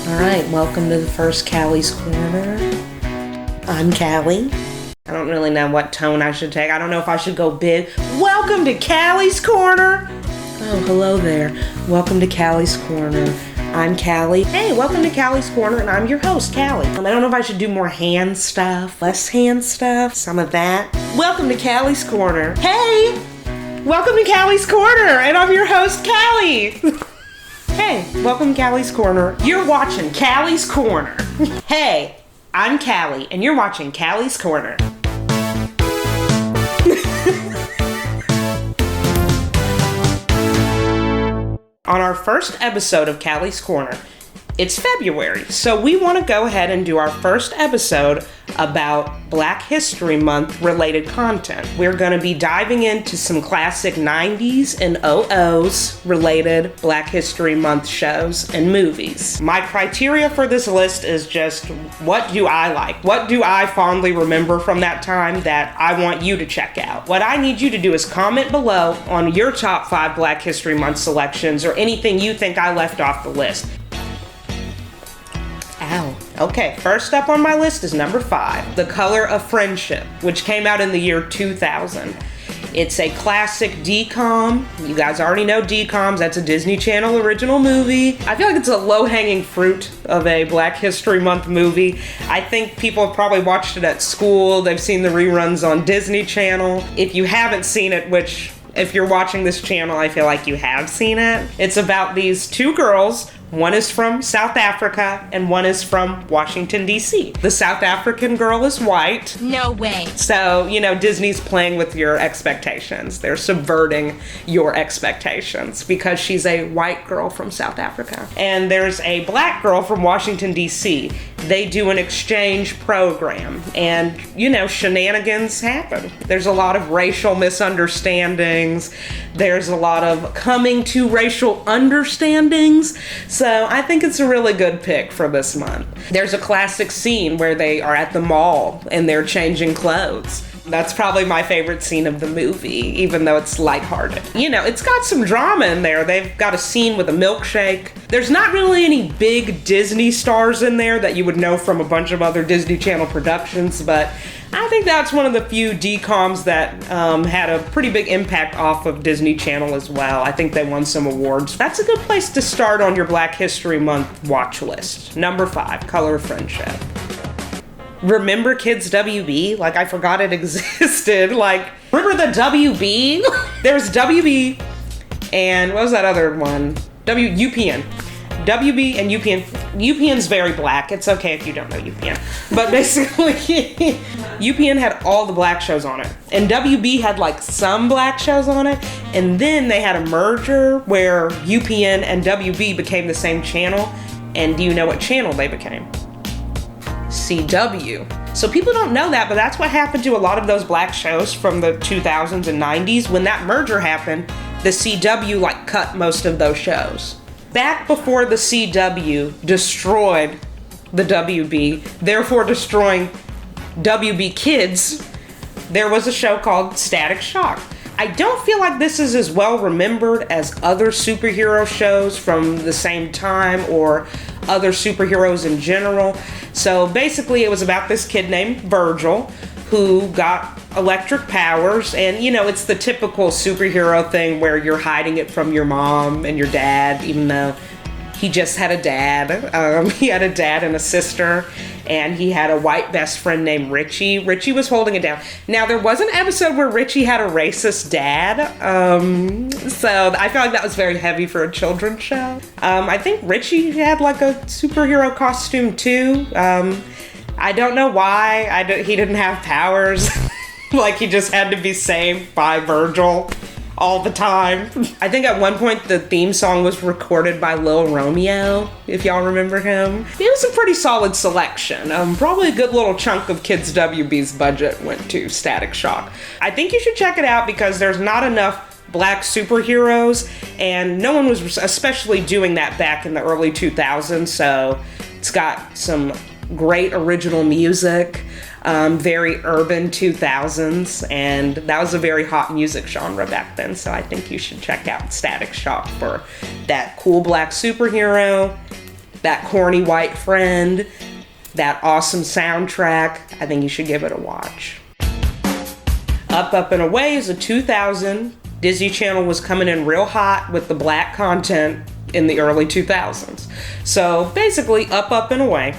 Alright, welcome to the first Callie's Corner. I'm Callie. I don't really know what tone I should take. I don't know if I should go big. Welcome to Callie's Corner! Oh, hello there. Welcome to Callie's Corner. I'm Callie. Hey, welcome to Callie's Corner, and I'm your host, Callie. I don't know if I should do more hand stuff, less hand stuff, some of that. Welcome to Callie's Corner. Hey! Welcome to Callie's Corner, and I'm your host, Callie. Hey, welcome to Callie's Corner. You're watching Callie's Corner. Hey, I'm Callie, and you're watching Callie's Corner. On our first episode of Callie's Corner, it's February, so we want to go ahead and do our first episode about Black History Month related content. We're going to be diving into some classic 90s and 00s related Black History Month shows and movies. My criteria for this list is just, what do I like? What do I fondly remember from that time that I want you to check out? What I need you to do is comment below on your top 5 Black History Month selections or anything you think I left off the list. Ow. Okay, first up on my list is number 5, The Color of Friendship, which came out in the year 2000. It's a classic DCOM. You guys already know DCOMs. That's a Disney Channel original movie. I feel like it's a low-hanging fruit of a Black History Month movie. I think people have probably watched it at school. They've seen the reruns on Disney Channel. If you haven't seen it, which if you're watching this channel, I feel like you have seen it. It's about these two girls. One is from South Africa and one is from Washington, D.C. The South African girl is white. No way. So, Disney's playing with your expectations. They're subverting your expectations because she's a white girl from South Africa. And there's a black girl from Washington, D.C. They do an exchange program and, shenanigans happen. There's a lot of racial misunderstandings. There's a lot of coming to racial understandings. So I think it's a really good pick for this month. There's a classic scene where they are at the mall and they're changing clothes. That's probably my favorite scene of the movie, even though it's lighthearted. It's got some drama in there. They've got a scene with a milkshake. There's not really any big Disney stars in there that you would know from a bunch of other Disney Channel productions, but I think that's one of the few DCOMs that had a pretty big impact off of Disney Channel as well. I think they won some awards. That's a good place to start on your Black History Month watch list. Number 5, Color of Friendship. Remember Kids WB? I forgot it existed. Remember the WB? There's WB and what was that other one? UPN. WB and UPN. UPN's very black. It's okay if you don't know UPN. But basically, UPN had all the black shows on it. And WB had some black shows on it. And then they had a merger where UPN and WB became the same channel. And do you know what channel they became? CW. So people don't know that, but that's what happened to a lot of those black shows from the 2000s and 90s. When that merger happened, the CW cut most of those shows. Back before the CW destroyed the WB, therefore destroying WB Kids, there was a show called Static Shock. I don't feel like this is as well remembered as other superhero shows from the same time or other superheroes in general. So basically it was about this kid named Virgil who got electric powers, and it's the typical superhero thing where you're hiding it from your mom and your dad, even though he just had a dad. He had a dad and a sister, and he had a white best friend named Richie. Richie was holding it down. Now, there was an episode where Richie had a racist dad, so I feel like that was very heavy for a children's show. I think Richie had a superhero costume too. I don't know why he didn't have powers. He just had to be saved by Virgil all the time. I think at one point the theme song was recorded by Lil Romeo, if y'all remember him. It was a pretty solid selection. Probably a good little chunk of Kids WB's budget went to Static Shock. I think you should check it out because there's not enough black superheroes, and no one was especially doing that back in the early 2000s, so it's got some great original music. Very urban 2000s, and that was a very hot music genre back then, so I think you should check out Static Shock for that cool black superhero that corny white friend, that awesome soundtrack. I think you should give it a watch. Up, Up, and Away is a 2000. Disney Channel was coming in real hot with the black content in the early 2000s. So basically, Up, Up, and Away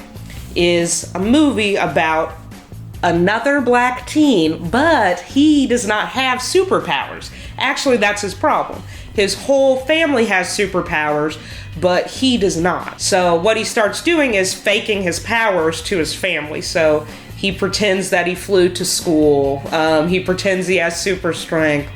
is a movie about another black teen, but he does not have superpowers. Actually, that's his problem. His whole family has superpowers, but he does not. So what he starts doing is faking his powers to his family. So he pretends that he flew to school. He pretends he has super strength.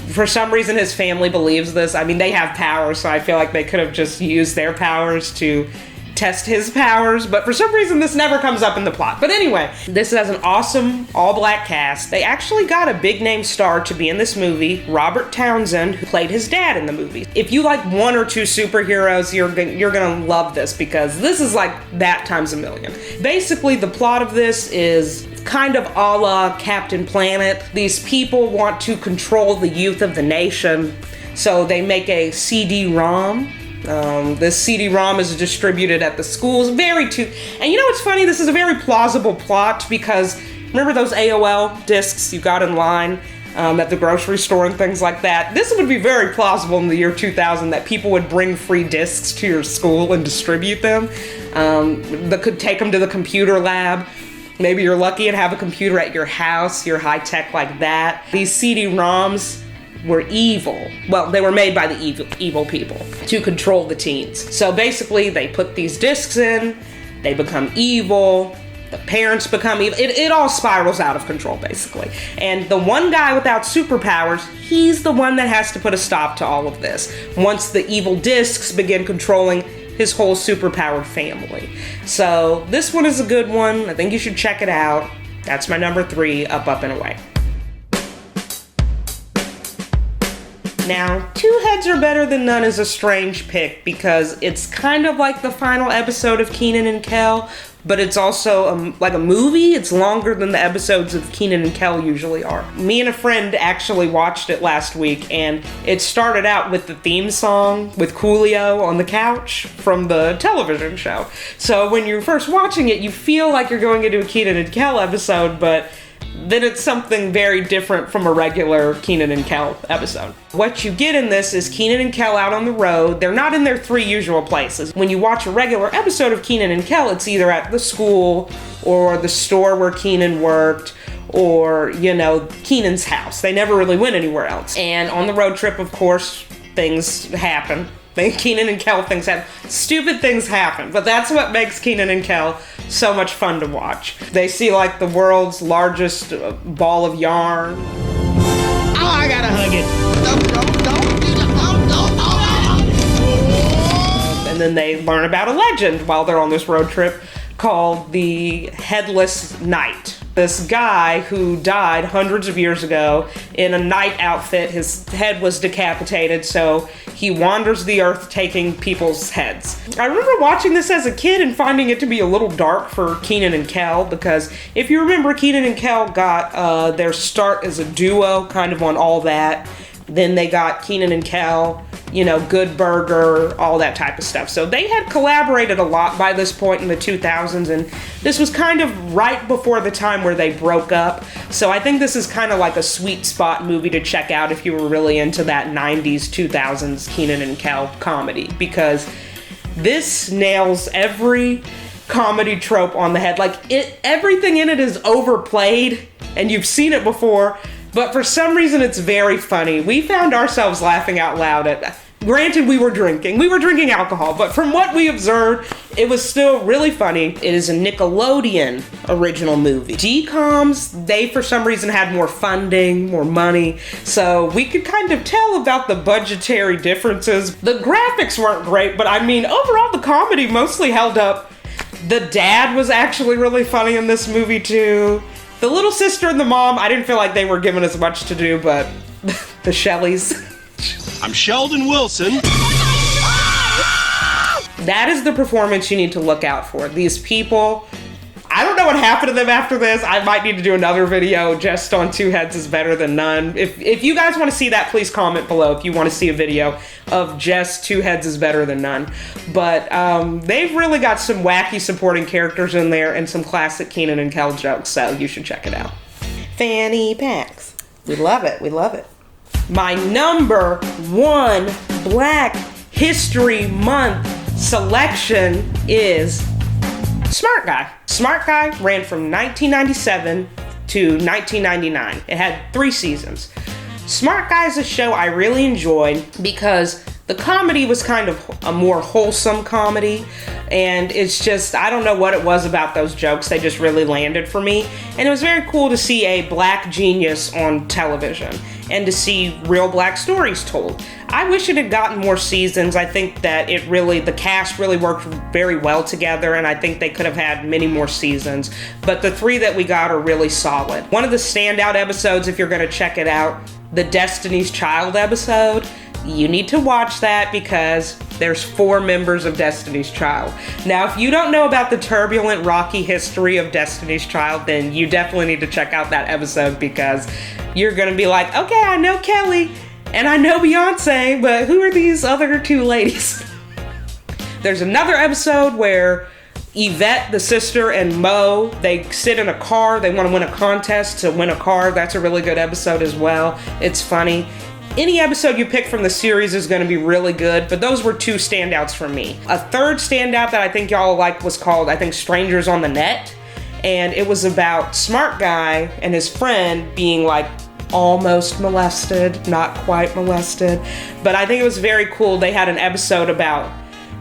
For some reason, his family believes this. I mean, they have powers, so I feel like they could have just used their powers to test his powers, but for some reason this never comes up in the plot. But anyway, this has an awesome all-black cast. They actually got a big-name star to be in this movie, Robert Townsend, who played his dad in the movie. If you like one or two superheroes, you're gonna love this, because this is like that times a million. Basically, the plot of this is kind of a la Captain Planet. These people want to control the youth of the nation, so they make a CD-ROM. This CD-ROM is distributed at the schools. And you know what's funny? This is a very plausible plot, because remember those AOL discs you got in line at the grocery store and things like that? This would be very plausible in the year 2000, that people would bring free discs to your school and distribute them. That could take them to the computer lab. Maybe you're lucky and have a computer at your house. You're high tech like that. These CD-ROMs were evil. Well, they were made by the evil people to control the teens. So basically, they put these discs in, they become evil, the parents become evil. It all spirals out of control, basically. And the one guy without superpowers, he's the one that has to put a stop to all of this once the evil discs begin controlling his whole superpowered family. So this one is a good one. I think you should check it out. That's my number 3, Up, Up, and Away. Now, Two Heads Are Better Than None is a strange pick, because it's kind of like the final episode of Kenan and Kel, but it's also like a movie. It's longer than the episodes of Kenan and Kel usually are. Me and a friend actually watched it last week, and it started out with the theme song with Coolio on the couch from the television show. So when you're first watching it, you feel like you're going into a Kenan and Kel episode, but then it's something very different from a regular Kenan and Kel episode. What you get in this is Kenan and Kel out on the road. They're not in their 3 usual places. When you watch a regular episode of Kenan and Kel, it's either at the school or the store where Kenan worked, or, you know, Kenan's house. They never really went anywhere else. And on the road trip, of course, things happen. Kenan and Kel things happen. Stupid things happen, but that's what makes Kenan and Kel so much fun to watch. They see like the world's largest ball of yarn. Oh, I gotta hug it. And then they learn about a legend while they're on this road trip called the Headless Knight. This guy who died hundreds of years ago in a knight outfit. His head was decapitated, so he wanders the earth taking people's heads. I remember watching this as a kid and finding it to be a little dark for Kenan and Kel, because if you remember, Kenan and Kel got their start as a duo, kind of on All That. Then they got Kenan and Kel, you know, Good Burger, all that type of stuff. So they had collaborated a lot by this point in the 2000s, and this was kind of right before the time where they broke up. So I think this is kind of like a sweet spot movie to check out if you were really into that 90s, 2000s Kenan and Kel comedy, because this nails every comedy trope on the head. Like, everything in it is overplayed, and you've seen it before, but for some reason it's very funny. We found ourselves laughing out loud at, granted we were drinking alcohol, but from what we observed, it was still really funny. It is a Nickelodeon original movie. DComs, they for some reason had more funding, more money, so we could kind of tell about the budgetary differences. The graphics weren't great, but I mean, overall the comedy mostly held up. The dad was actually really funny in this movie too. The little sister and the mom, I didn't feel like they were given as much to do, but the Shelleys. I'm Sheldon Wilson. That is the performance you need to look out for. These people, I don't know what happened to them after this. I might need to do another video just on Two Heads is Better Than None. If you guys want to see that, please comment below if you want to see a video of just Two Heads is Better Than None. But they've really got some wacky supporting characters in there and some classic Kenan and Kel jokes, so you should check it out. Fanny packs. We love it. We love it. My number one Black History Month selection is Smart Guy. Smart Guy ran from 1997 to 1999. It had 3 seasons. Smart Guy is a show I really enjoyed because the comedy was kind of a more wholesome comedy, and it's just, I don't know what it was about those jokes, they just really landed for me. And it was very cool to see a Black genius on television and to see real Black stories told. I wish it had gotten more seasons. I think that the cast really worked very well together, and I think they could have had many more seasons. But the 3 that we got are really solid. One of the standout episodes, if you're gonna check it out, the Destiny's Child episode, you need to watch that because there's 4 members of Destiny's Child. Now, if you don't know about the turbulent, rocky history of Destiny's Child, then you definitely need to check out that episode because you're gonna be like, okay, I know Kelly and I know Beyonce, but who are these other 2 ladies? There's another episode where Yvette, the sister, and Mo, they sit in a car. They want to win a contest to win a car. That's a really good episode as well. It's funny. Any episode you pick from the series is going to be really good, but those were 2 standouts for me. A third standout that I think y'all like was called, I think, Strangers on the Net. And it was about Smart Guy and his friend being like almost molested, not quite molested. But I think it was very cool. They had an episode about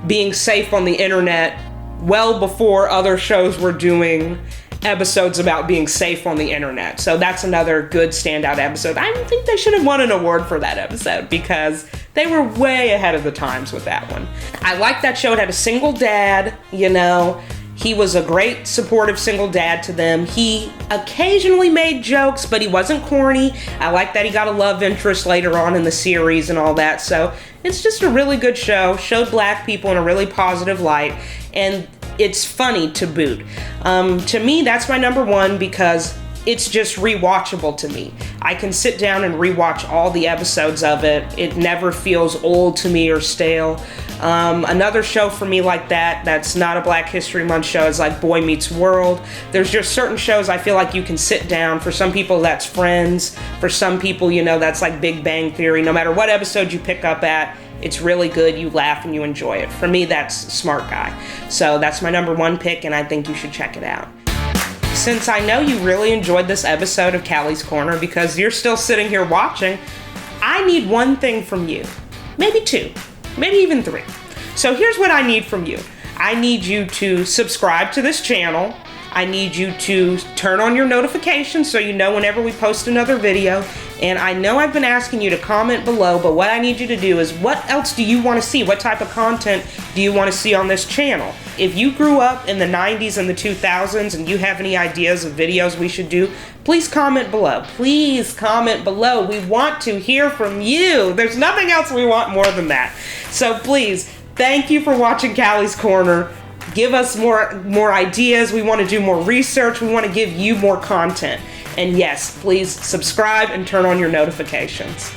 being safe on the internet well before other shows were doing episodes about being safe on the internet. So that's another good standout episode. I think they should have won an award for that episode because they were way ahead of the times with that one. I like that show. It had a single dad, you know. He was a great supportive single dad to them. He occasionally made jokes, but he wasn't corny. I like that he got a love interest later on in the series and all that. So it's just a really good show. Showed Black people in a really positive light. And it's funny to boot. To me, that's my number one because it's just rewatchable to me. I can sit down and rewatch all the episodes of it. It never feels old to me or stale. Another show for me like that's not a Black History Month show is like Boy Meets World. There's just certain shows I feel like you can sit down. For some people, that's Friends. For some people, you know, that's like Big Bang Theory. No matter what episode you pick up at, it's really good. You laugh and you enjoy it. For me, that's Smart Guy. So that's my number one pick, and I think you should check it out. Since I know you really enjoyed this episode of Callie's Corner because you're still sitting here watching, I need one thing from you. Maybe 2, maybe even 3. So here's what I need from you. I need you to subscribe to this channel. I need you to turn on your notifications so you know whenever we post another video. And I know I've been asking you to comment below, but what I need you to do is, what else do you want to see? What type of content do you want to see on this channel? If you grew up in the 90s and the 2000s and you have any ideas of videos we should do, please comment below. Please comment below. We want to hear from you. There's nothing else we want more than that. So please, thank you for watching Callie's Corner. Give us more ideas. We want to do more research. We want to give you more content. And yes, please subscribe and turn on your notifications.